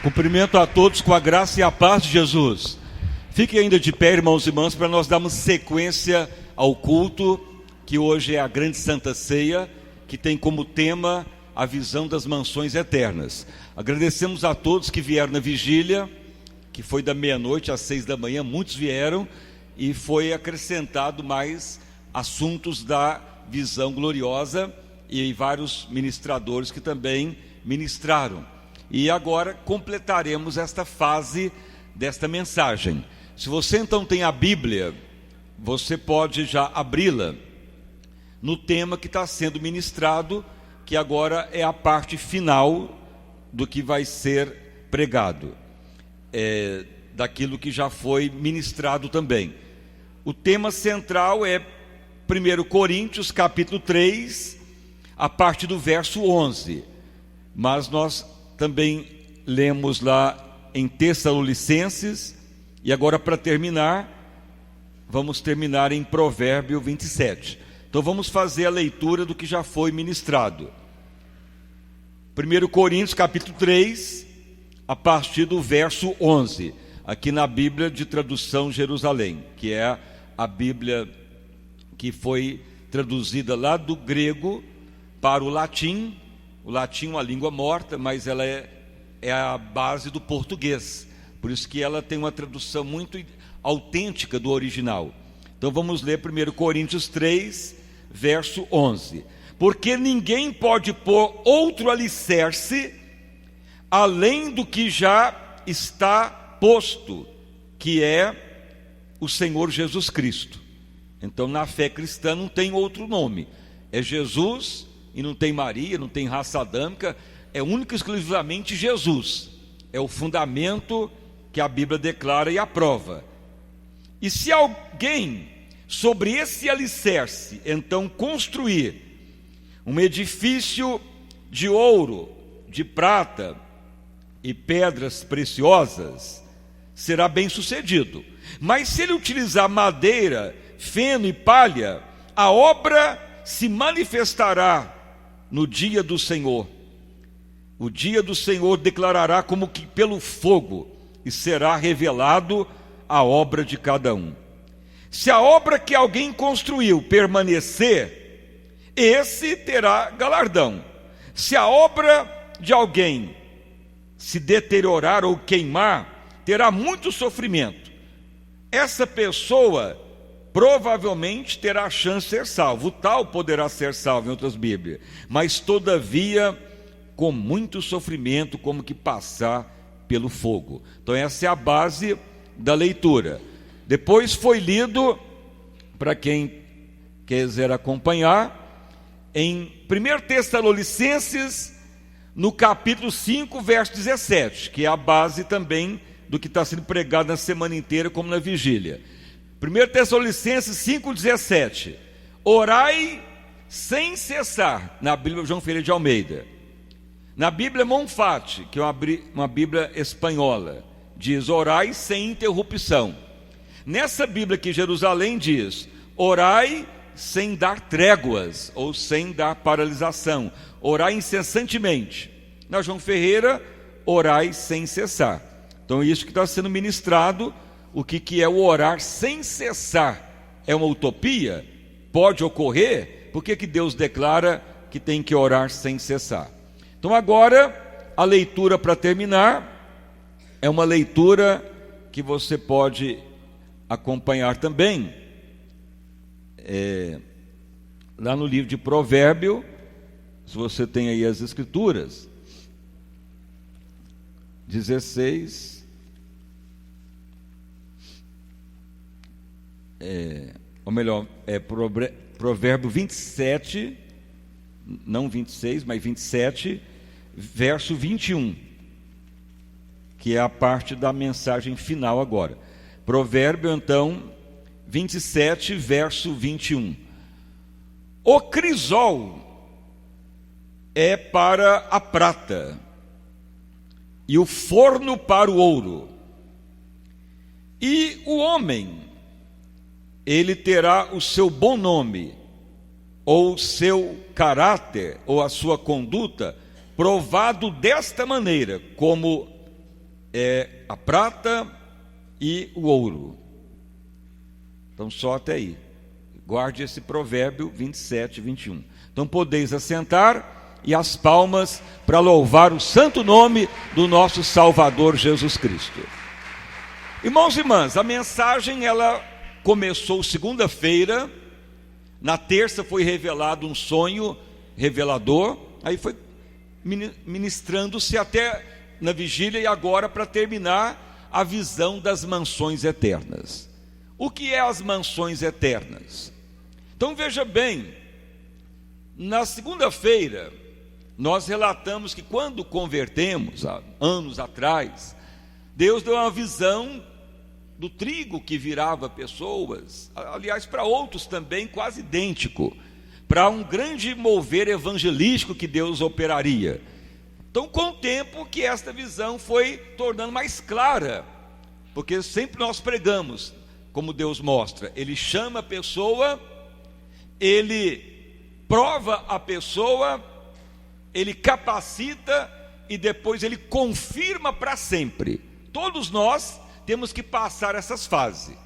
Cumprimento a todos com a graça e a paz de Jesus. Fiquem ainda de pé, irmãos e irmãs, para nós darmos sequência ao culto, que hoje é a grande Santa Ceia, que tem como tema a visão das mansões eternas. Agradecemos a todos que vieram na vigília, que foi da meia-noite às 6 da manhã, muitos vieram, e foi acrescentado mais assuntos da visão gloriosa, e vários ministradores que também ministraram. E agora completaremos esta fase desta mensagem. Se você então tem a Bíblia, você pode já abri-la no tema que está sendo ministrado, que agora é a parte final do que vai ser pregado, daquilo que já foi ministrado também. O tema central é 1 Coríntios capítulo 3, a partir do verso 11. Mas nós também lemos lá em Tessalonicenses, e agora para terminar, vamos terminar em Provérbio 27. Então vamos fazer a leitura do que já foi ministrado. 1 Coríntios capítulo 3, a partir do verso 11, aqui na Bíblia de tradução Jerusalém, que é a Bíblia que foi traduzida lá do grego para o latim. O latim é uma língua morta, mas ela é a base do português. Por isso que ela tem uma tradução muito autêntica do original. Então vamos ler 1 Coríntios 3, verso 11. Porque ninguém pode pôr outro alicerce além do que já está posto, que é o Senhor Jesus Cristo. Então na fé cristã não tem outro nome. É Jesus. E não tem Maria, não tem raça adâmica, é único e exclusivamente Jesus. É o fundamento que a Bíblia declara e aprova. E se alguém sobre esse alicerce então construir um edifício de ouro, de prata e pedras preciosas, será bem sucedido. Mas se ele utilizar madeira, feno e palha, a obra se manifestará no dia do Senhor. O dia do Senhor declarará como que pelo fogo, e será revelado a obra de cada um. Se a obra que alguém construiu permanecer, esse terá galardão. Se a obra de alguém se deteriorar ou queimar, terá muito sofrimento. Essa pessoa provavelmente terá a chance de ser salvo. O tal poderá ser salvo em outras Bíblias, mas todavia com muito sofrimento, como que passar pelo fogo. Então essa é a base da leitura. Depois foi lido, para quem quiser acompanhar, em 1 Tessalonicenses, no capítulo 5, verso 17, que é a base também do que está sendo pregado na semana inteira, como na vigília. 1 Tessalonicenses 5,17. Orai sem cessar, na Bíblia João Ferreira de Almeida. Na Bíblia Monfate, que é uma Bíblia espanhola, diz orai sem interrupção. Nessa Bíblia aqui Jerusalém diz orai sem dar tréguas, ou sem dar paralisação. Orai incessantemente. Na João Ferreira, orai sem cessar. Então isso que está sendo ministrado. O que é o orar sem cessar? É uma utopia? Pode ocorrer? Por que Deus declara que tem que orar sem cessar? Então agora, a leitura para terminar, é uma leitura que você pode acompanhar também, lá no livro de Provérbio, se você tem aí as escrituras, 16... ou melhor, Provérbio 27, não 26, mas 27, verso 21, que é a parte da mensagem final agora. Provérbio, então, 27, verso 21. O crisol é para a prata, e o forno para o ouro, e o homem, ele terá o seu bom nome, ou seu caráter, ou a sua conduta, provado desta maneira, como é a prata e o ouro. Então só até aí. Guarde esse provérbio 27 e 21. Então podeis assentar e as palmas para louvar o santo nome do nosso Salvador Jesus Cristo. Irmãos e irmãs, a mensagem ela começou segunda-feira. Na terça foi revelado um sonho revelador. Aí foi ministrando-se até na vigília e agora para terminar a visão das mansões eternas. O que é as mansões eternas? Então veja bem, na segunda-feira nós relatamos que quando convertemos, há anos atrás, Deus deu uma visão do trigo que virava pessoas, aliás para outros também quase idêntico, para um grande mover evangelístico que Deus operaria. Então com o tempo que esta visão foi tornando mais clara, porque sempre nós pregamos como Deus mostra, Ele chama a pessoa, Ele prova a pessoa, Ele capacita e depois Ele confirma para sempre. Todos nós temos que passar essas fases.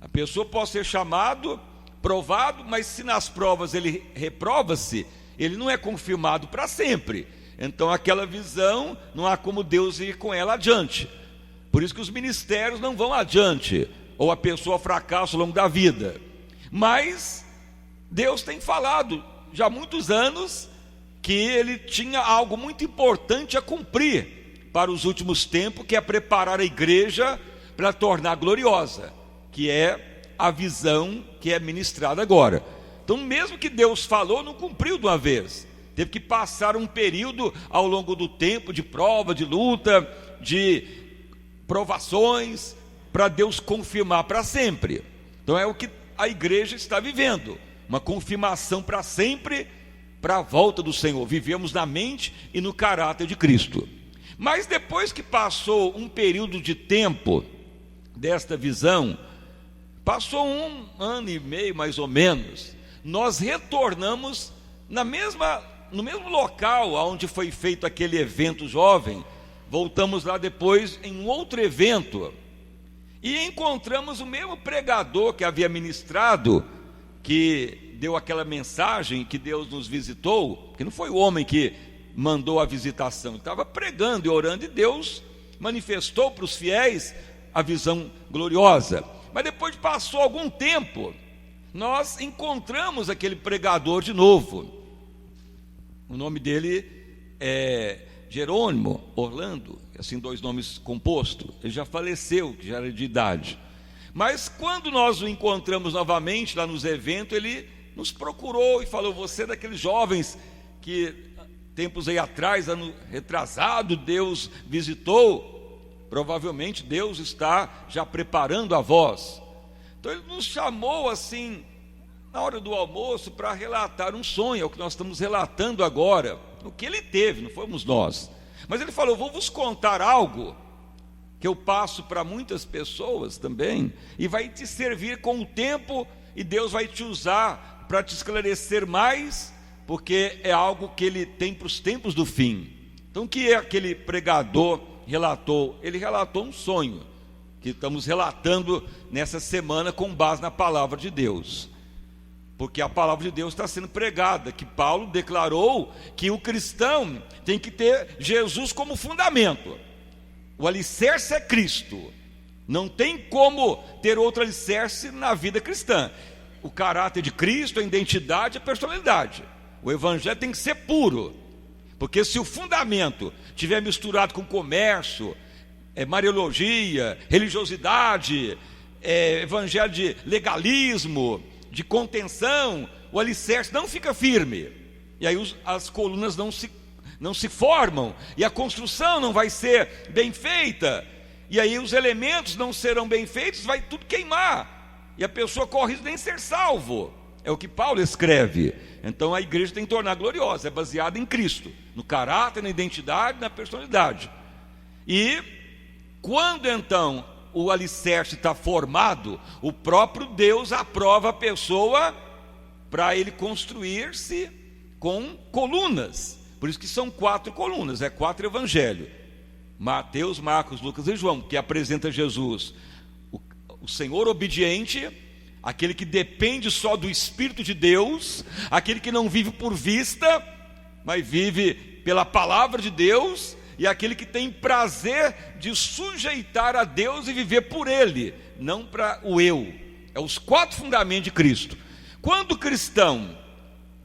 A pessoa pode ser chamado, provado, mas se nas provas ele reprova-se, ele não é confirmado para sempre. Então aquela visão, não há como Deus ir com ela adiante. Por isso que os ministérios não vão adiante, ou a pessoa fracassa ao longo da vida. Mas Deus tem falado já há muitos anos que Ele tinha algo muito importante a cumprir para os últimos tempos, que é preparar a igreja para tornar gloriosa, que é a visão que é ministrada agora. Então mesmo que Deus falou, não cumpriu de uma vez, teve que passar um período ao longo do tempo de prova, de luta, de provações, para Deus confirmar para sempre. Então é o que a igreja está vivendo, uma confirmação para sempre, para a volta do Senhor. Vivemos na mente e no caráter de Cristo. Mas depois que passou um período de tempo desta visão, passou 1 ano e meio mais ou menos, nós retornamos no mesmo local onde foi feito aquele evento jovem. Voltamos lá depois em um outro evento e encontramos o mesmo pregador que havia ministrado, que deu aquela mensagem que Deus nos visitou, que não foi o homem que mandou a visitação, ele estava pregando e orando, e Deus manifestou para os fiéis a visão gloriosa. Mas depois passou algum tempo, nós encontramos aquele pregador de novo. O nome dele é Jerônimo Orlando, assim 2 nomes compostos. Ele já faleceu, que já era de idade. Mas quando nós o encontramos novamente lá nos eventos, ele nos procurou e falou: você é daqueles jovens que tempos aí atrás, ano retrasado, Deus visitou. Provavelmente Deus está já preparando a voz. Então ele nos chamou assim na hora do almoço para relatar um sonho, é o que nós estamos relatando agora, o que ele teve, não fomos nós. Mas ele falou: vou vos contar algo que eu passo para muitas pessoas também, e vai te servir com o tempo, e Deus vai te usar para te esclarecer mais, porque é algo que Ele tem para os tempos do fim. Então o que é aquele pregador relatou? Ele relatou um sonho, que estamos relatando nessa semana com base na palavra de Deus, porque a palavra de Deus está sendo pregada, que Paulo declarou que o cristão tem que ter Jesus como fundamento. O alicerce é Cristo, não tem como ter outro alicerce na vida cristã. O caráter de Cristo, a identidade, a personalidade. O evangelho tem que ser puro, porque se o fundamento estiver misturado com comércio, mariologia, religiosidade, evangelho de legalismo, de contenção, o alicerce não fica firme, e aí as colunas não se formam, e a construção não vai ser bem feita, e aí os elementos não serão bem feitos, vai tudo queimar, e a pessoa corre risco de nem ser salvo. É o que Paulo escreve. Então a igreja tem que tornar gloriosa, é baseada em Cristo, no caráter, na identidade, na personalidade. E quando então o alicerce está formado, o próprio Deus aprova a pessoa para ele construir com colunas. Por isso que são 4 colunas, 4 evangelhos. Mateus, Marcos, Lucas e João, que apresenta Jesus, o Senhor obediente, aquele que depende só do Espírito de Deus, aquele que não vive por vista, mas vive pela palavra de Deus, e aquele que tem prazer de sujeitar a Deus e viver por Ele, não para o eu. É os 4 fundamentos de Cristo. Quando o cristão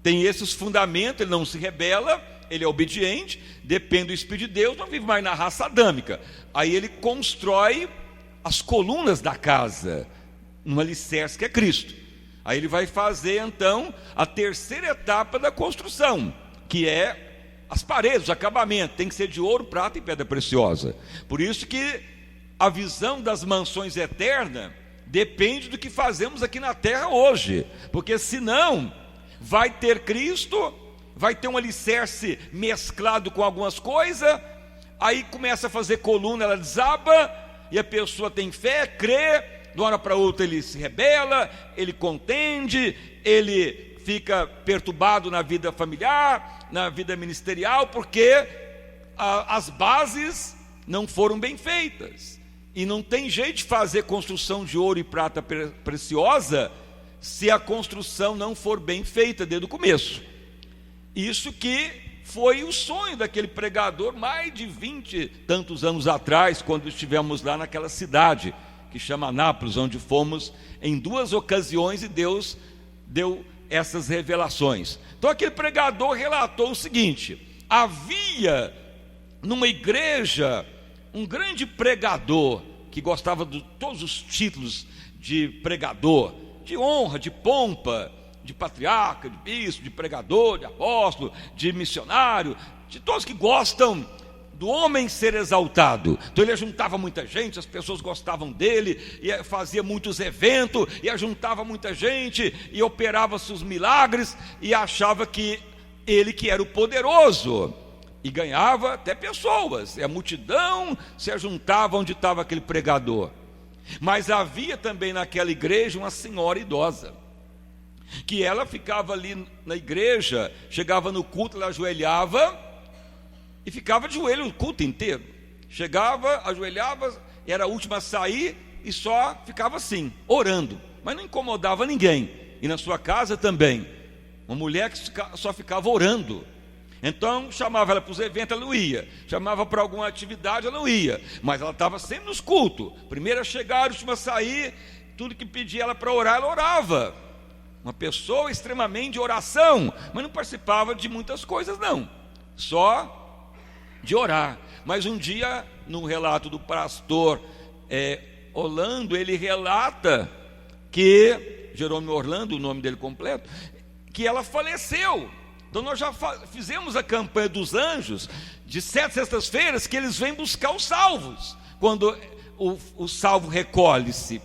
tem esses fundamentos, ele não se rebela, ele é obediente, depende do Espírito de Deus, não vive mais na raça adâmica. Aí ele constrói as colunas da casa, num alicerce que é Cristo. Aí ele vai fazer então a terceira etapa da construção, que é as paredes, o acabamento, tem que ser de ouro, prata e pedra preciosa. Por isso que a visão das mansões eternas depende do que fazemos aqui na terra hoje, porque senão vai ter Cristo, vai ter um alicerce mesclado com algumas coisas, aí começa a fazer coluna, ela desaba, e a pessoa tem fé, crê, de uma hora para outra ele se rebela, ele contende, ele fica perturbado na vida familiar, na vida ministerial, porque as bases não foram bem feitas, e não tem jeito de fazer construção de ouro e prata preciosa, se a construção não for bem feita desde o começo. Isso que foi o sonho daquele pregador mais de 20 e tantos anos atrás, quando estivemos lá naquela cidade que chama Anápolis, onde fomos em 2 ocasiões e Deus deu essas revelações. Então aquele pregador relatou o seguinte: havia numa igreja um grande pregador que gostava de todos os títulos de pregador, de honra, de pompa, de patriarca, de bispo, de pregador, de apóstolo, de missionário, de todos que gostam do homem ser exaltado. Então ele juntava muita gente, as pessoas gostavam dele, e fazia muitos eventos, e juntava muita gente, e operava seus milagres, e achava que ele que era o poderoso, e ganhava até pessoas, e a multidão se ajuntava onde estava aquele pregador. Mas havia também naquela igreja uma senhora idosa, que ela ficava ali na igreja, chegava no culto, ela ajoelhava e ficava de joelho o culto inteiro. Chegava, ajoelhava, era a última a sair e só ficava assim, orando, mas não incomodava ninguém. E na sua casa também, uma mulher que só ficava orando. Então chamava ela para os eventos, ela não ia. Chamava para alguma atividade, ela não ia. Mas ela estava sempre nos cultos. Primeira a chegar, última a sair. Tudo que pedia ela para orar, ela orava. Uma pessoa extremamente de oração, mas não participava de muitas coisas não, só de orar. Mas um dia, no relato do pastor Orlando, ele relata que, Jerônimo Orlando, o nome dele completo, que ela faleceu. Então nós já fizemos a campanha dos anjos, de 7 sextas-feiras, que eles vêm buscar os salvos, quando o salvo recolhe-se,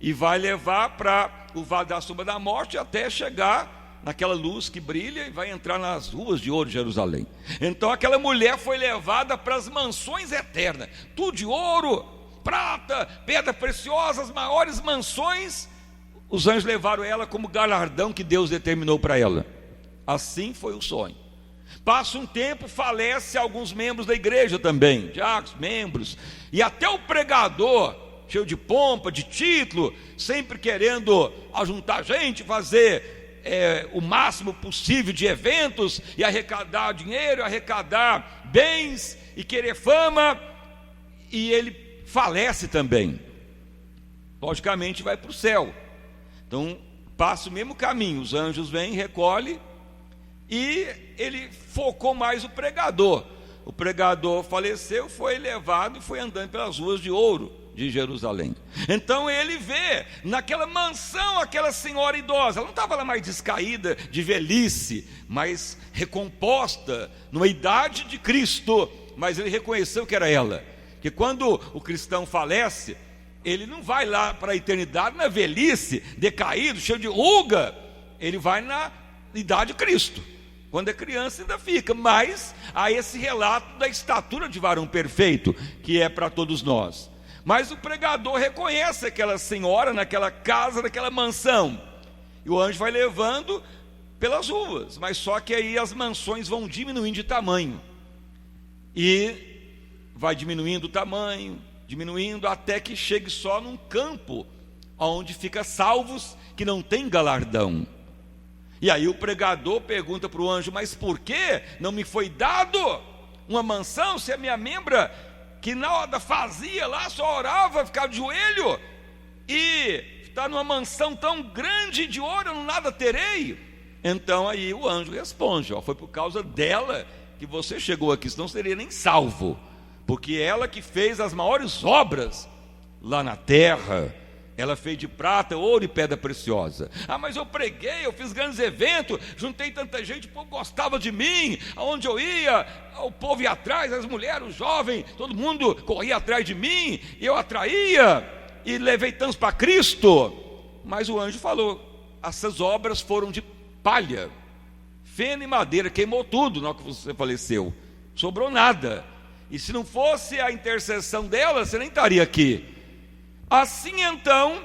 e vai levar para o vale da sombra da morte, até chegar naquela luz que brilha e vai entrar nas ruas de ouro de Jerusalém. Então aquela mulher foi levada para as mansões eternas, tudo de ouro, prata, pedra preciosa, as maiores mansões. Os anjos levaram ela como galardão que Deus determinou para ela. Assim foi o sonho. Passa um tempo, falece alguns membros da igreja também, diáconos, membros, e até o pregador, cheio de pompa, de título, sempre querendo ajuntar gente, fazer o máximo possível de eventos, e arrecadar dinheiro, arrecadar bens, e querer fama, e ele falece também. Logicamente vai para o céu. Então passa o mesmo caminho, os anjos vêm, recolhem, e ele focou mais o pregador. O pregador faleceu, foi levado e foi andando pelas ruas de ouro de Jerusalém. Então ele vê naquela mansão aquela senhora idosa. Ela não estava lá mais descaída de velhice, mas recomposta numa idade de Cristo. Mas ele reconheceu que era ela. Que quando o cristão falece, ele não vai lá para a eternidade na velhice, decaído, cheio de ruga. Ele vai na idade de Cristo. Quando é criança ainda fica, mas há esse relato da estatura de varão perfeito, que é para todos nós. Mas o pregador reconhece aquela senhora naquela casa, naquela mansão, e o anjo vai levando pelas ruas, mas só que aí as mansões vão diminuindo de tamanho, e vai diminuindo o tamanho, diminuindo, até que chegue só num campo, onde fica salvos, que não tem galardão. E aí o pregador pergunta para o anjo: mas por que não me foi dado uma mansão, se a minha membra, que nada fazia lá, só orava, ficava de joelho, e está numa mansão tão grande de ouro, eu nada terei? Então aí o anjo responde: foi por causa dela que você chegou aqui, senão seria nem salvo, porque ela que fez as maiores obras lá na terra. Ela fez de prata, ouro e pedra preciosa. Mas eu preguei, eu fiz grandes eventos, juntei tanta gente, o povo gostava de mim. Aonde eu ia, o povo ia atrás, as mulheres, os jovens, todo mundo corria atrás de mim, e eu atraía, e levei tantos para Cristo. Mas o anjo falou: essas obras foram de palha, feno e madeira, queimou tudo na hora que você faleceu, sobrou nada. E se não fosse a intercessão dela, você nem estaria aqui. Assim então,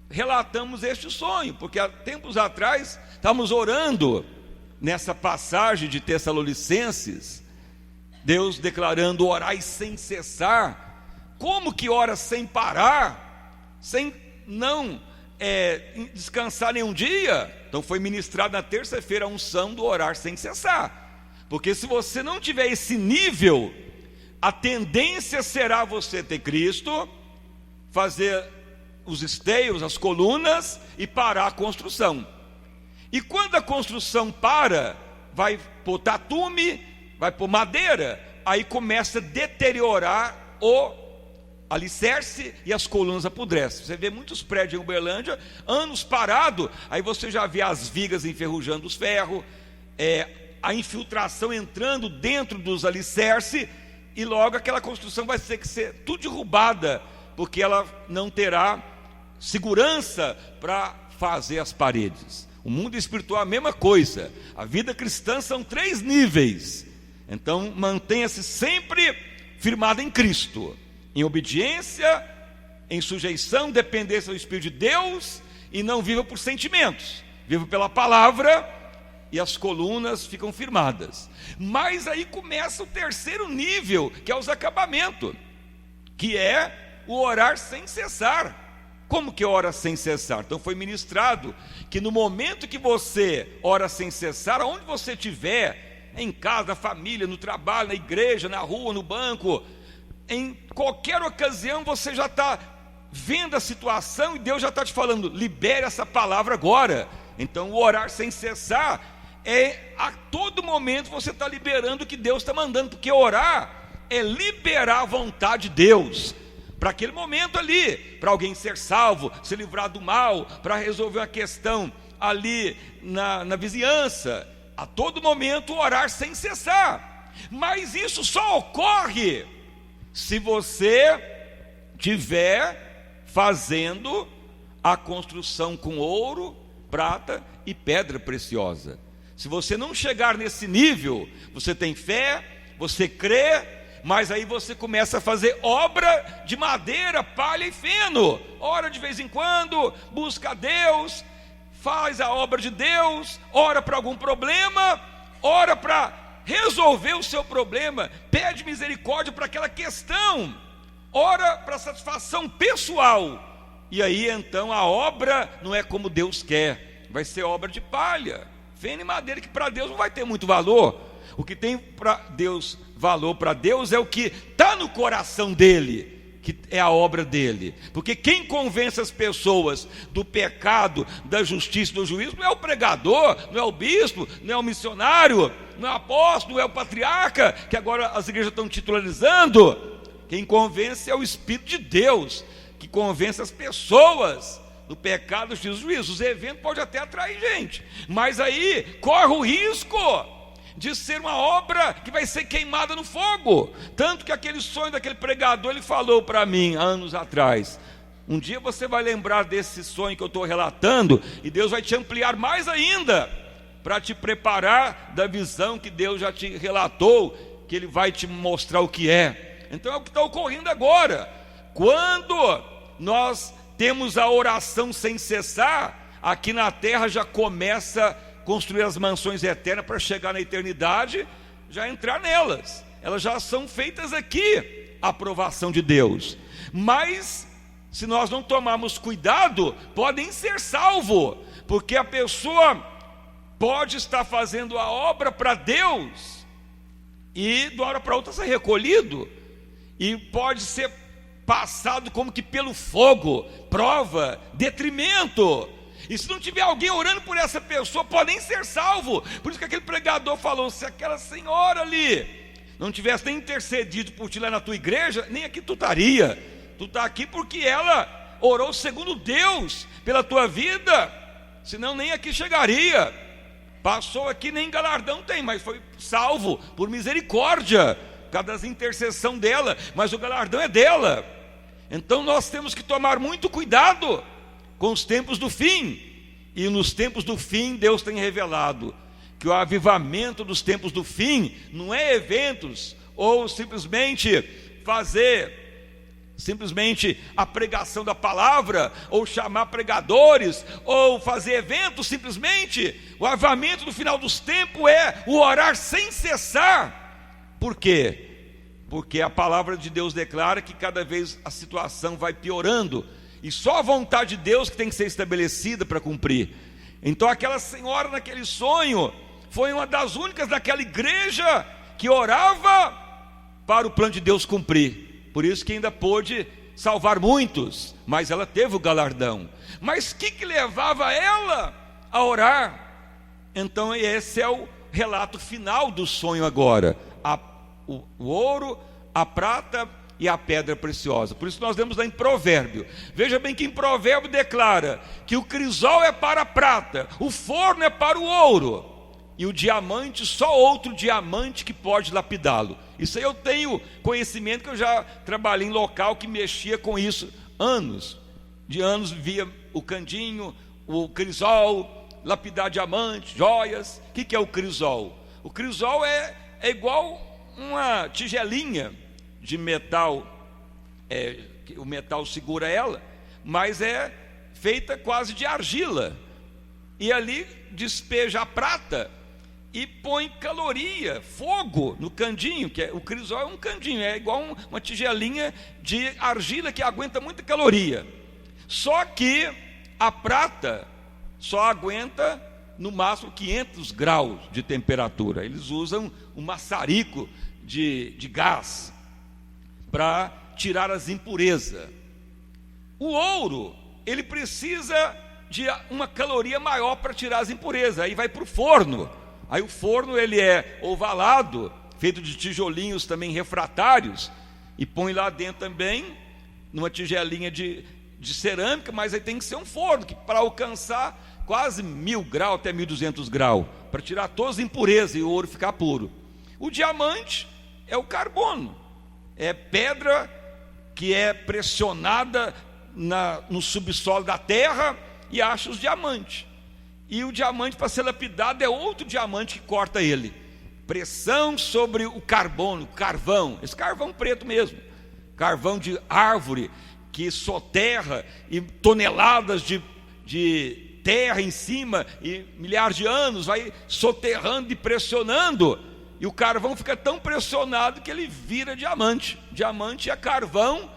relatamos este sonho, porque há tempos atrás estávamos orando nessa passagem de Tessalonicenses, Deus declarando: orai sem cessar. Como que ora sem parar, sem não descansar nenhum dia? Então foi ministrado na terça-feira a unção do orar sem cessar, porque se você não tiver esse nível, a tendência será você ter Cristo, fazer os esteios, as colunas, e parar a construção. E quando a construção para, vai pôr tatume, vai pôr madeira, aí começa a deteriorar o alicerce e as colunas apodrecem. Você vê muitos prédios em Uberlândia, anos parado, aí você já vê as vigas enferrujando os ferros, a infiltração entrando dentro dos alicerces, e logo aquela construção vai ter que ser tudo derrubada, porque ela não terá segurança para fazer as paredes. O mundo espiritual é a mesma coisa. A vida cristã são 3 níveis. Então mantenha-se sempre firmado em Cristo, em obediência, em sujeição, dependência do Espírito de Deus, e não viva por sentimentos, viva pela palavra, e as colunas ficam firmadas. Mas aí começa o terceiro nível, que é os acabamentos, que é o orar sem cessar. Como que ora sem cessar? Então foi ministrado que no momento que você ora sem cessar, aonde você estiver, em casa, na família, no trabalho, na igreja, na rua, no banco, em qualquer ocasião, você já está vendo a situação, e Deus já está te falando: libere essa palavra agora. Então o orar sem cessar a todo momento você está liberando o que Deus está mandando, porque orar é liberar a vontade de Deus para aquele momento ali, para alguém ser salvo, se livrar do mal, para resolver uma questão ali na vizinhança. A todo momento orar sem cessar. Mas isso só ocorre se você estiver fazendo a construção com ouro, prata e pedra preciosa. Se você não chegar nesse nível, você tem fé, você crê, mas aí você começa a fazer obra de madeira, palha e feno. Ora de vez em quando, busca a Deus, faz a obra de Deus, ora para algum problema, ora para resolver o seu problema, pede misericórdia para aquela questão, ora para satisfação pessoal. E aí então a obra não é como Deus quer, vai ser obra de palha, feno e madeira, que para Deus não vai ter muito valor. O que tem para Deus valor para Deus é o que está no coração dele, que é a obra dele. Porque quem convence as pessoas do pecado, da justiça e do juízo não é o pregador, não é o bispo, não é o missionário, não é o apóstolo, não é o patriarca, que agora as igrejas estão titularizando. Quem convence é o Espírito de Deus, que convence as pessoas do pecado, do juízo e do juízo. Os eventos podem até atrair gente, mas aí corre o risco de ser uma obra que vai ser queimada no fogo. Tanto que aquele sonho daquele pregador, ele falou para mim anos atrás: um dia você vai lembrar desse sonho que eu estou relatando, e Deus vai te ampliar mais ainda, para te preparar da visão que Deus já te relatou, que Ele vai te mostrar o que é. Então é o que está ocorrendo agora. Quando nós temos a oração sem cessar, aqui na terra já começa a construir as mansões eternas para chegar na eternidade, já entrar nelas. elas já são feitas aqui, a aprovação de Deus. Mas, se nós não tomarmos cuidado, podem ser salvos, porque a pessoa pode estar fazendo a obra para Deus, e de uma hora para outra ser recolhido, e pode ser passado como que pelo fogo, prova, detrimento. E se não tiver alguém orando por essa pessoa, pode nem ser salvo. Por isso que aquele pregador falou: se aquela senhora ali não tivesse nem intercedido por ti lá na tua igreja, nem aqui tu estaria. Tu está aqui porque ela orou segundo Deus pela tua vida, senão nem aqui chegaria. Passou aqui, nem galardão tem, mas foi salvo por misericórdia, por causa das intercessão dela, mas o galardão é dela. Então nós temos que tomar muito cuidado com os tempos do fim. E nos tempos do fim Deus tem revelado que o avivamento dos tempos do fim não é eventos, ou simplesmente a pregação da palavra, ou chamar pregadores, ou fazer eventos simplesmente. O avivamento do final dos tempos é o orar sem cessar. Por quê? Porque a palavra de Deus declara que cada vez a situação vai piorando, e só a vontade de Deus que tem que ser estabelecida para cumprir. Então aquela senhora naquele sonho foi uma das únicas daquela igreja que orava para o plano de Deus cumprir. Por isso que ainda pôde salvar muitos, mas ela teve o galardão. Mas o que levava ela a orar? Então esse é o relato final do sonho agora: o ouro, a prata e a pedra preciosa. Por isso nós vemos lá em Provérbio. Veja bem que em Provérbio declara que o crisol é para a prata, o forno é para o ouro, e o diamante, só outro diamante que pode lapidá-lo. Isso aí eu tenho conhecimento, que eu já trabalhei em local que mexia com isso de anos, via o candinho, o crisol, lapidar diamante, joias. O que é o crisol? O crisol é igual uma tigelinha de metal, o metal segura ela, mas é feita quase de argila, e ali despeja a prata e põe caloria, fogo no candinho, que o crisol é um candinho, é igual uma tigelinha de argila que aguenta muita caloria. Só que a prata só aguenta no máximo 500 graus de temperatura. Eles usam um maçarico de gás para tirar as impurezas. O ouro, ele precisa de uma caloria maior para tirar as impurezas. Aí vai para o forno. Aí o forno, ele é ovalado, feito de tijolinhos também refratários, e põe lá dentro também numa tigelinha de cerâmica, mas aí tem que ser um forno que para alcançar quase 1000 graus até 1200 graus, para tirar todas as impurezas e o ouro ficar puro. O diamante é o carbono, é pedra que é pressionada no subsolo da terra e acha os diamantes. E o diamante, para ser lapidado, é outro diamante que corta ele. Pressão sobre o carbono, carvão, esse carvão preto mesmo, carvão de árvore que soterra, e toneladas de terra em cima, e milhares de anos vai soterrando e pressionando, e o carvão fica tão pressionado que ele vira diamante. Diamante é carvão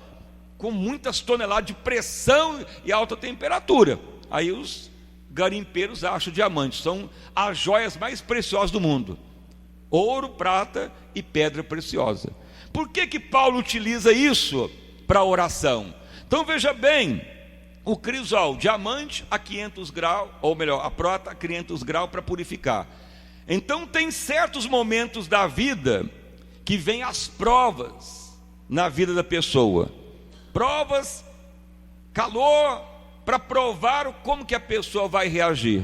com muitas toneladas de pressão e alta temperatura. Aí os garimpeiros acham diamantes, são as joias mais preciosas do mundo: ouro, prata e pedra preciosa. Por que Paulo utiliza isso para a oração? Então veja bem, o crisol, diamante a 500 graus, ou melhor, a prata a 500 graus para purificar. Então tem certos momentos da vida que vem as provas na vida da pessoa. Provas, calor, para provar como que a pessoa vai reagir.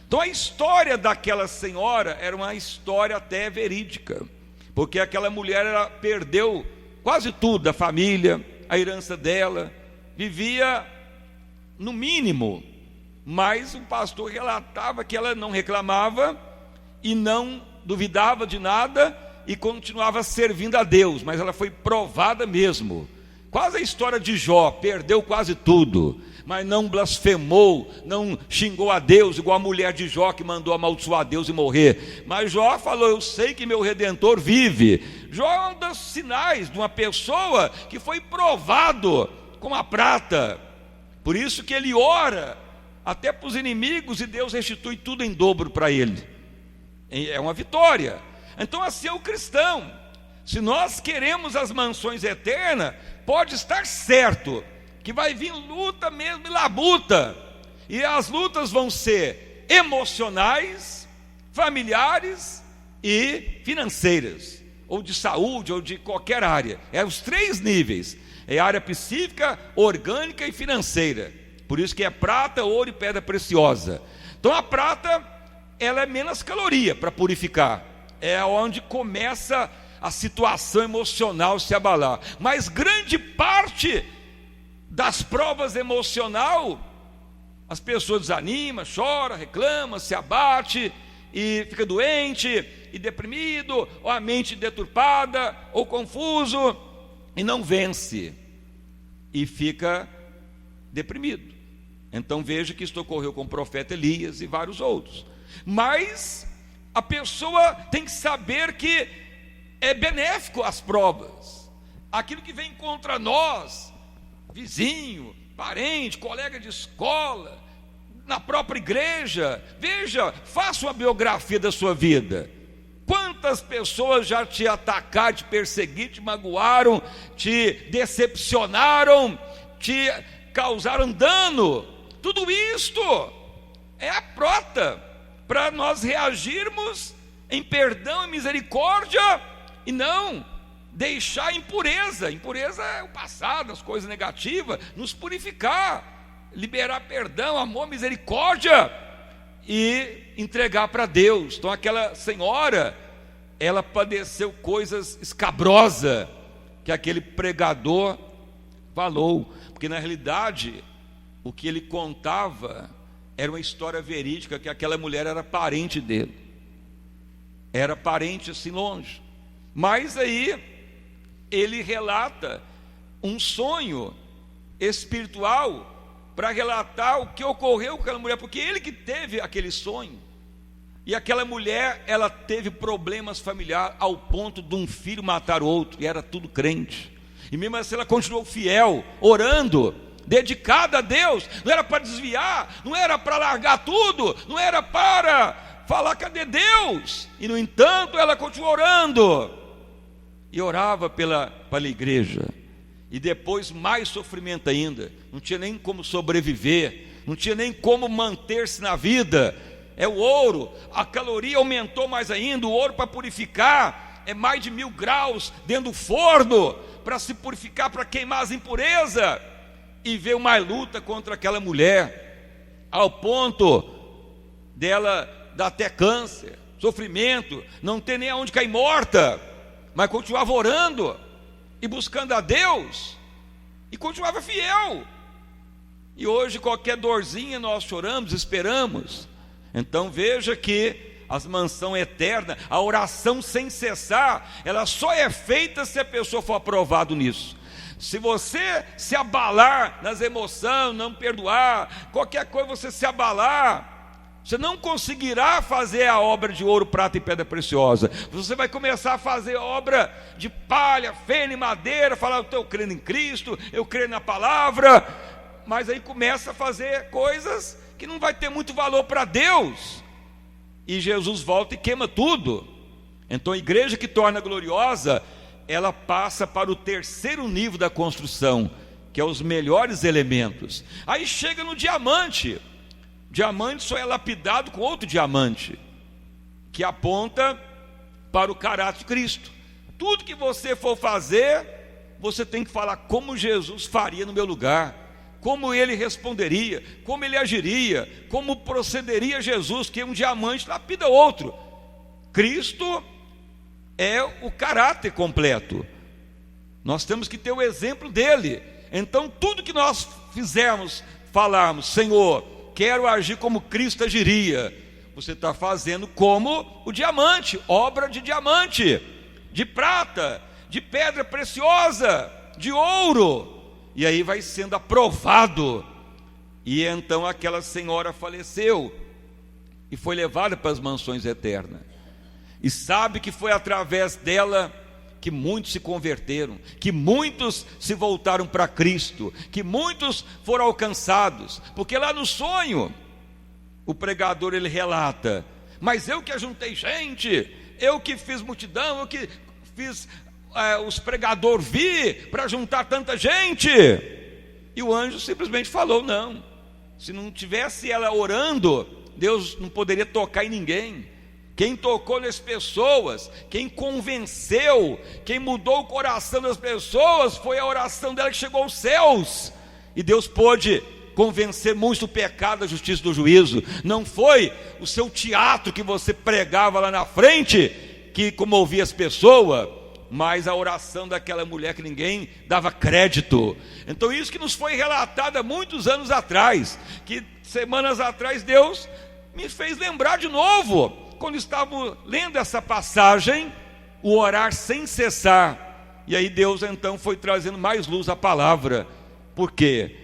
Então a história daquela senhora era uma história até verídica, porque aquela mulher perdeu quase tudo da família, a herança dela, vivia no mínimo, mas o pastor relatava que ela não reclamava e não duvidava de nada e continuava servindo a Deus, mas ela foi provada mesmo. Quase a história de Jó, perdeu quase tudo, mas não blasfemou, não xingou a Deus, igual a mulher de Jó que mandou amaldiçoar a Deus e morrer. Mas Jó falou: eu sei que meu Redentor vive. Jó é um dos sinais de uma pessoa que foi provado com a prata. Por isso que ele ora até para os inimigos e Deus restitui tudo em dobro para ele. É uma vitória. Então assim é o cristão. Se nós queremos as mansões eternas, pode estar certo que vai vir luta mesmo e labuta. E as lutas vão ser emocionais, familiares e financeiras, ou de saúde, ou de qualquer área. É os 3 níveis. É a área psíquica, orgânica e financeira. Por isso que é prata, ouro e pedra preciosa. Então a prata, ela é menos caloria para purificar. É onde começa a situação emocional se abalar. Mas grande parte das provas emocional, as pessoas desanimam, choram, reclamam, se abate e fica doente e deprimido, ou a mente deturpada, ou confuso, e não vence, e fica deprimido. Então veja que isto ocorreu com o profeta Elias e vários outros. Mas a pessoa tem que saber que é benéfico as provas. Aquilo que vem contra nós, vizinho, parente, colega de escola, na própria igreja. Veja, faça uma biografia da sua vida. Quantas pessoas já te atacaram, te perseguiram, te magoaram, te decepcionaram, te causaram dano? Tudo isto é a prota para nós reagirmos em perdão e misericórdia, e não deixar a impureza. Impureza é o passado, as coisas negativas. Nos purificar, liberar perdão, amor, misericórdia e entregar para Deus. Então aquela senhora, ela padeceu coisas escabrosas que aquele pregador falou, porque na realidade o que ele contava era uma história verídica, que aquela mulher era parente dele, era parente assim longe. Mas aí ele relata um sonho espiritual para relatar o que ocorreu com aquela mulher, porque ele que teve aquele sonho. E aquela mulher, ela teve problemas familiares ao ponto de um filho matar o outro, e era tudo crente. E mesmo assim ela continuou fiel, orando, dedicada a Deus. Não era para desviar, não era para largar tudo, não era para falar: cadê Deus? E no entanto ela continuou orando, e orava pela igreja. E depois mais sofrimento ainda, não tinha nem como sobreviver, não tinha nem como manter-se na vida. É o ouro, a caloria aumentou mais ainda. O ouro para purificar é mais de 1000 graus dentro do forno, para se purificar, para queimar as impurezas. E veio mais luta contra aquela mulher, ao ponto dela dar até câncer, sofrimento, não ter nem aonde cair morta, mas continuava orando e buscando a Deus, e continuava fiel. E hoje qualquer dorzinha nós choramos, esperamos. Então veja que as mansões eternas, a oração sem cessar, ela só é feita se a pessoa for aprovado nisso. Se você se abalar nas emoções, não perdoar, qualquer coisa você se abalar, você não conseguirá fazer a obra de ouro, prata e pedra preciosa. Você vai começar a fazer obra de palha, feno e madeira, falar: eu estou crendo em Cristo, eu creio na palavra, mas aí começa a fazer coisas que não vai ter muito valor para Deus, e Jesus volta e queima tudo. Então a igreja que torna gloriosa, ela passa para o 3º nível da construção, que é os melhores elementos. Aí chega no diamante. Diamante só é lapidado com outro diamante, que aponta para o caráter de Cristo. Tudo que você for fazer, você tem que falar como Jesus faria no meu lugar, como ele responderia, como ele agiria, como procederia Jesus, que um diamante lapida outro. Cristo é o caráter completo. Nós temos que ter o exemplo dele. Então tudo que nós fizermos, falarmos: Senhor, quero agir como Cristo agiria, você está fazendo como o diamante, obra de diamante, de prata, de pedra preciosa, de ouro. E aí vai sendo aprovado. E então aquela senhora faleceu e foi levada para as mansões eternas. E sabe que foi através dela que muitos se converteram, que muitos se voltaram para Cristo, que muitos foram alcançados. Porque lá no sonho, o pregador ele relata: mas eu que ajuntei gente, eu que fiz multidão, eu que fiz os pregadores vir para juntar tanta gente. E o anjo simplesmente falou: não, se não tivesse ela orando, Deus não poderia tocar em ninguém. Quem tocou nas pessoas, quem convenceu, quem mudou o coração das pessoas, foi a oração dela que chegou aos céus. E Deus pôde convencer muitos do pecado, da justiça e do juízo. Não foi o seu teatro que você pregava lá na frente que comovia as pessoas, mas a oração daquela mulher que ninguém dava crédito. Então isso que nos foi relatado há muitos anos atrás, que semanas atrás Deus me fez lembrar de novo, quando estava lendo essa passagem, o orar sem cessar. E aí Deus então foi trazendo mais luz à palavra. Por quê?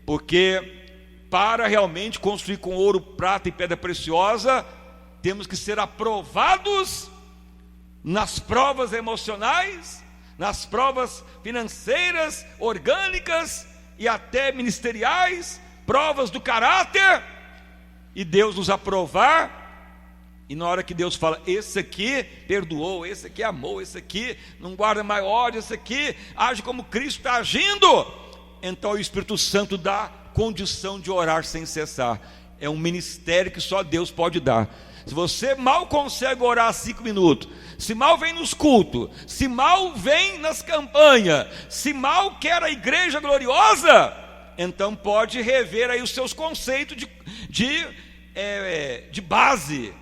Porque para realmente construir com ouro, prata e pedra preciosa, temos que ser aprovados nas provas emocionais, nas provas financeiras, orgânicas e até ministeriais, provas do caráter, e Deus nos aprovar. E na hora que Deus fala: esse aqui perdoou, esse aqui amou, esse aqui não guarda mais ódio, esse aqui age como Cristo está agindo, então o Espírito Santo dá condição de orar sem cessar. É um ministério que só Deus pode dar. Se você mal consegue orar 5 minutos, se mal vem nos cultos, se mal vem nas campanhas, se mal quer a igreja gloriosa, então pode rever aí os seus conceitos de base.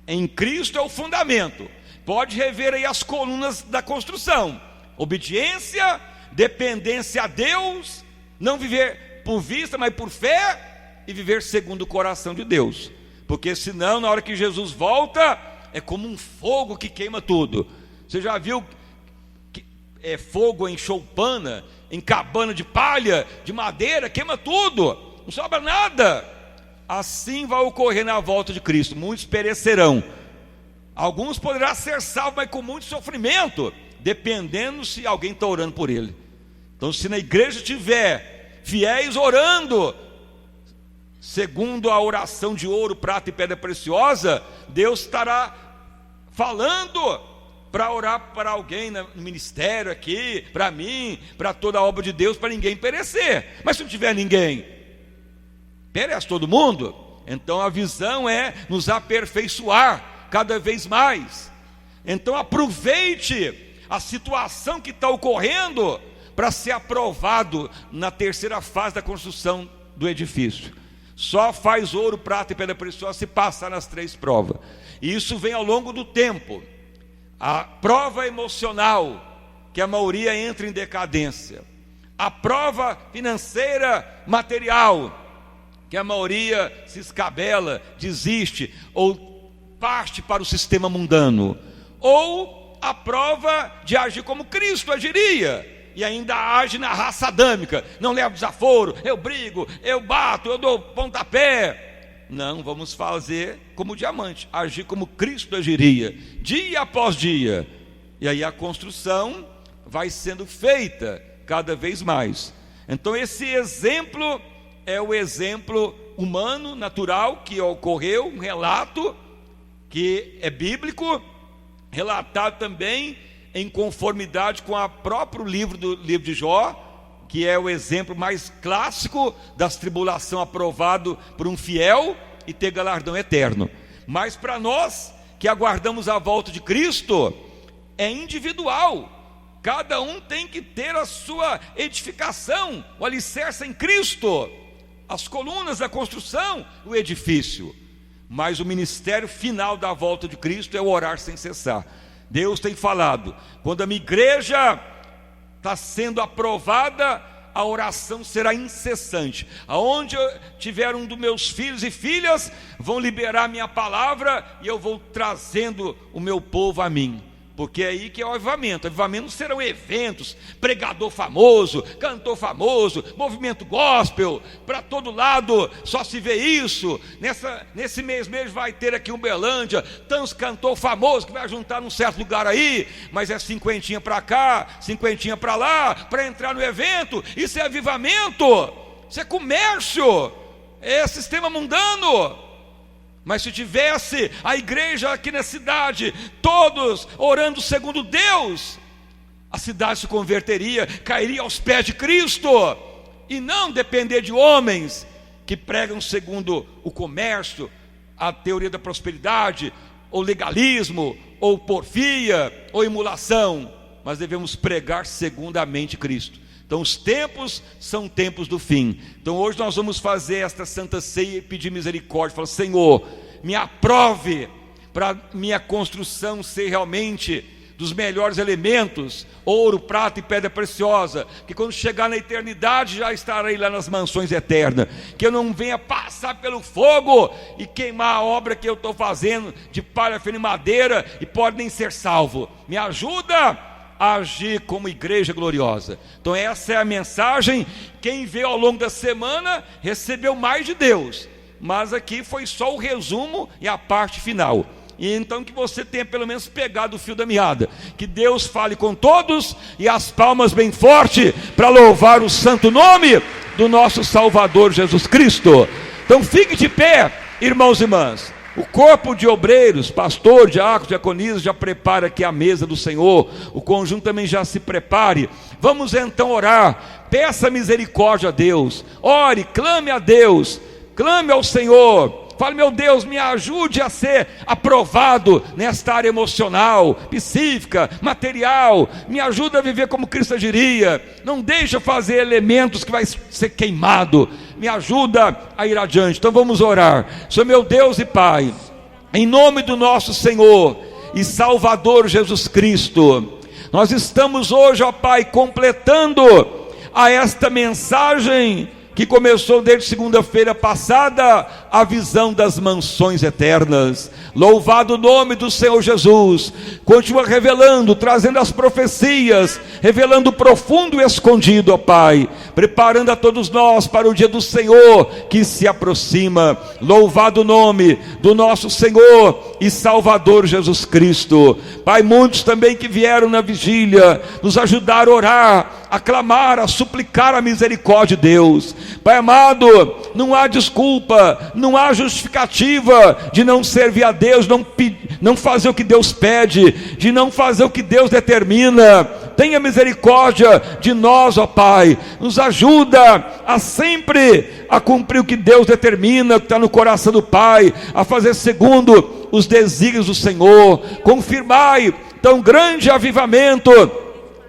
Em Cristo é o fundamento. Pode rever aí as colunas da construção: obediência, dependência a Deus, não viver por vista, mas por fé, e viver segundo o coração de Deus. Porque senão, na hora que Jesus volta, é como um fogo que queima tudo. Você já viu que fogo em choupana, em cabana de palha, de madeira, queima tudo, não sobra nada. Assim vai ocorrer na volta de Cristo. Muitos perecerão, alguns poderão ser salvos, mas com muito sofrimento, dependendo se alguém está orando por ele. Então, se na igreja tiver fiéis orando segundo a oração de ouro, prata e pedra preciosa, Deus estará falando para orar para alguém no ministério aqui, para mim, para toda a obra de Deus, para ninguém perecer. Mas se não tiver ninguém, perece todo mundo. Então a visão é nos aperfeiçoar cada vez mais. Então aproveite a situação que está ocorrendo para ser aprovado na terceira fase da construção do edifício. Só faz ouro, prata e pedra preciosa se passar nas 3 provas. E isso vem ao longo do tempo. A prova emocional, que a maioria entra em decadência. A prova financeira, material, que a maioria se escabela, desiste ou parte para o sistema mundano. Ou a prova de agir como Cristo agiria, e ainda age na raça adâmica: não levo desaforo, eu brigo, eu bato, eu dou pontapé. Não, vamos fazer como diamante, agir como Cristo agiria, dia após dia. E aí a construção vai sendo feita cada vez mais. Então esse exemplo é o exemplo humano, natural, que ocorreu, um relato que é bíblico, relatado também em conformidade com o próprio livro de Jó, que é o exemplo mais clássico das tribulações, aprovado por um fiel e ter galardão eterno. Mas para nós que aguardamos a volta de Cristo, é individual. Cada um tem que ter a sua edificação, o alicerce em Cristo, as colunas da construção, o edifício. Mas o ministério final da volta de Cristo é o orar sem cessar. Deus tem falado: quando a minha igreja está sendo aprovada, a oração será incessante. Aonde eu tiver um dos meus filhos e filhas, vão liberar minha palavra, e eu vou trazendo o meu povo a mim. Porque é aí que é o avivamento. Avivamento não serão eventos, pregador famoso, cantor famoso, movimento gospel, para todo lado só se vê isso. Nesse mês mesmo vai ter aqui Uberlândia, tantos cantor famoso que vai juntar num certo lugar aí, mas é cinquentinha para cá, cinquentinha para lá, para entrar no evento. Isso é avivamento, isso é comércio, é sistema mundano. Mas se tivesse a igreja aqui na cidade, todos orando segundo Deus, a cidade se converteria, cairia aos pés de Cristo, e não depender de homens que pregam segundo o comércio, a teoria da prosperidade, ou legalismo, ou porfia, ou emulação. Mas devemos pregar segundo a mente de Cristo. Então os tempos são tempos do fim. Então hoje nós vamos fazer esta Santa Ceia e pedir misericórdia. Falar: Senhor, me aprove para minha construção ser realmente dos melhores elementos, ouro, prata e pedra preciosa, que quando chegar na eternidade já estarei lá nas mansões eternas, que eu não venha passar pelo fogo e queimar a obra que eu estou fazendo de palha, feno e madeira, e pode nem ser salvo. Me ajuda a agir como igreja gloriosa. Então essa é a mensagem. Quem veio ao longo da semana recebeu mais de Deus, mas aqui foi só o resumo e a parte final. E então que você tenha pelo menos pegado o fio da meada, que Deus fale com todos, e as palmas bem forte para louvar o santo nome do nosso Salvador Jesus Cristo. Então fique de pé, irmãos e irmãs. O corpo de obreiros, pastor, diácono, diaconisa, já prepara aqui a mesa do Senhor. O conjunto também já se prepare. Vamos então orar. Peça misericórdia a Deus. Ore, clame a Deus. Clame ao Senhor. Fale: meu Deus, me ajude a ser aprovado nesta área emocional, psíquica, material. Me ajuda a viver como Cristo agiria. Não deixa fazer elementos que vai ser queimado. Me ajuda a ir adiante. Então vamos orar. Senhor meu Deus e Pai, em nome do nosso Senhor e Salvador Jesus Cristo, nós estamos hoje, ó Pai, completando a esta mensagem que começou desde segunda-feira passada, a visão das mansões eternas. Louvado o nome do Senhor Jesus. Continua revelando, trazendo as profecias, revelando o profundo e escondido, ó Pai, preparando a todos nós para o dia do Senhor que se aproxima. Louvado o nome do nosso Senhor e Salvador Jesus Cristo. Pai, muitos também que vieram na vigília nos ajudaram a orar, a clamar, a suplicar a misericórdia de Deus. Pai amado, não há desculpa, não há justificativa de não servir a Deus, não fazer o que Deus pede, de não fazer o que Deus determina. Tenha misericórdia de nós, ó Pai. Nos ajuda a sempre a cumprir o que Deus determina, o que está no coração do Pai, a fazer segundo os desígnios do Senhor. Confirmai tão grande avivamento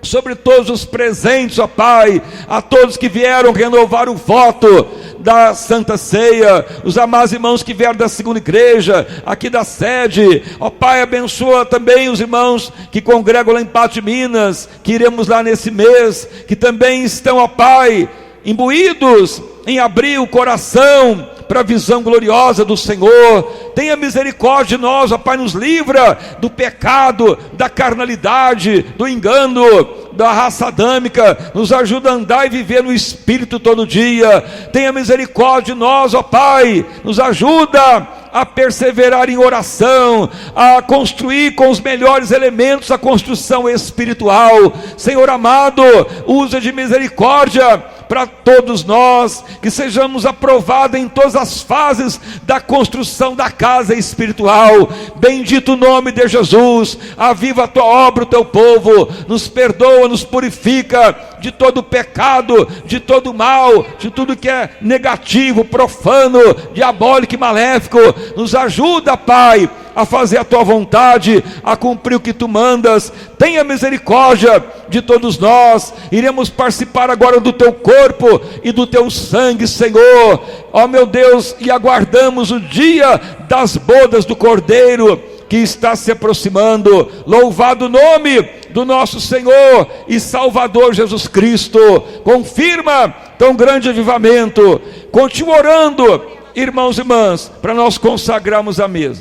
sobre todos os presentes, ó Pai, a todos que vieram renovar o voto da Santa Ceia, os amados irmãos que vieram da segunda igreja, aqui da sede, ó Pai, abençoa também os irmãos que congregam lá em Patos de Minas, que iremos lá nesse mês, que também estão, ó Pai, imbuídos em abrir o coração para a visão gloriosa do Senhor. Tenha misericórdia de nós, ó Pai, nos livra do pecado, da carnalidade, do engano, da raça adâmica, nos ajuda a andar e viver no Espírito todo dia. Tenha misericórdia de nós, ó Pai, nos ajuda a perseverar em oração, a construir com os melhores elementos a construção espiritual. Senhor amado, usa de misericórdia para todos nós, que sejamos aprovados em todas as fases da construção da casa espiritual. Bendito o nome de Jesus. Aviva a tua obra, o teu povo, nos perdoa, nos purifica de todo pecado, de todo mal, de tudo que é negativo, profano, diabólico e maléfico. Nos ajuda, Pai, a fazer a tua vontade, a cumprir o que tu mandas. Tenha misericórdia de todos nós. Iremos participar agora do teu corpo e do teu sangue, Senhor, ó meu Deus, e aguardamos o dia das bodas do Cordeiro que está se aproximando. Louvado o nome do nosso Senhor e Salvador Jesus Cristo. Confirma tão grande avivamento. Continua orando, irmãos e irmãs, para nós consagrarmos a mesa.